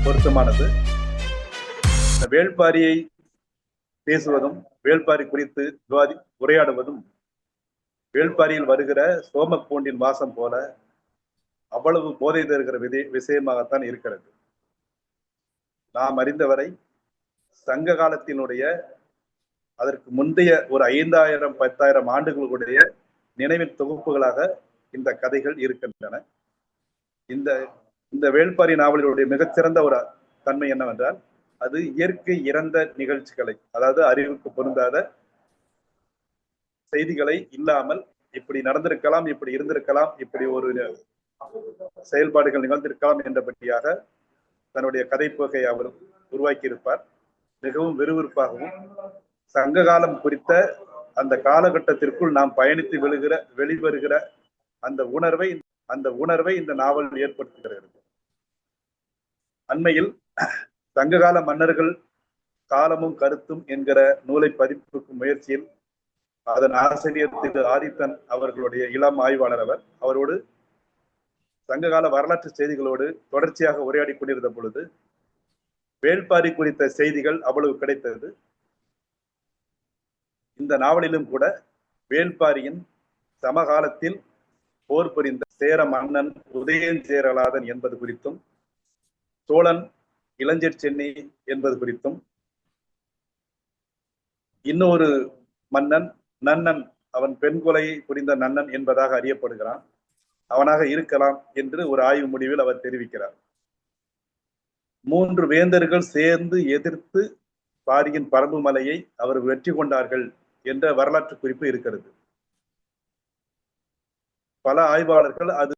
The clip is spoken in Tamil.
பொருத்தமானது. வேள்பாரியை பேசுவதும் வேள்பாரி குறித்து உரையாடுவதும் வேள்பாரியில் வருகிற சோமப்பூண்டின் வாசம் போல அவ்வளவு போதை தருகிற விஷயமாகத்தான் இருக்கிறது. நாம் அறிந்தவரை சங்க காலத்தினுடைய அதற்கு முந்தைய ஒரு 5000 10,000 ஆண்டுகளுடைய நினைவின் தொகுப்புகளாக இந்த கதைகள் இருக்கின்றன. இந்த இந்த வேள்பாரி நாவலினுடைய மிகச்சிறந்த ஒரு தன்மை என்னவென்றால், அது இயற்கை இறந்த நிகழ்ச்சிகளை, அதாவது அறிவுக்கு பொருந்தாத செய்திகளை இல்லாமல் இப்படி நடந்திருக்கலாம், இப்படி இருந்திருக்கலாம், இப்படி ஒரு செயல்பாடுகள் நிகழ்ந்திருக்கலாம் என்றபடியாக தன்னுடைய கதைப்போக்கை அவர் உருவாக்கியிருப்பார். மிகவும் விறுவிறுப்பாகவும் சங்ககாலம் குறித்த அந்த காலகட்டத்திற்குள் நாம் பயணித்து வெளிவருகிற அந்த உணர்வை இந்த நாவல் ஏற்படுத்துகிறது. அண்மையில் சங்ககால மன்னர்கள் காலமும் கருத்தும் என்கிற நூலை பதிப்பிக்கும் முயற்சியில் அதன் ஆசிரியர் திரு ஆதித்தன் அவர்களுடைய இளம் ஆய்வாளர் அவரோடு சங்ககால வரலாற்று செய்திகளோடு தொடர்ச்சியாக உரையாடி கொண்டிருந்த பொழுது வேள்பாரி குறித்த செய்திகள் அவ்வளவு கிடைத்தது. இந்த நாவலிலும் கூட வேள்பாரியின் சமகாலத்தில் போர் புரிந்த சேர மன்னன் உதயஞ்சேரலாதன் என்பது குறித்தும், சோழன் இளஞ்சர் சென்னி என்பது குறித்தும், இன்னொரு மன்னன் நன்னன், அவன் பெண் கொலையை புரிந்த நன்னன் என்பதாக அறியப்படுகிறான், அவனாக இருக்கலாம் என்று ஒரு ஆய்வு முடிவில் அவர் தெரிவிக்கிறார். 3 வேந்தர்கள் சேர்ந்து எதிர்த்து பாரியின் பரம்பு மலையை அவர் வெற்றி கொண்டார்கள் என்ற வரலாற்று குறிப்பு இருக்கிறது. பல ஆய்வாளர்கள் அது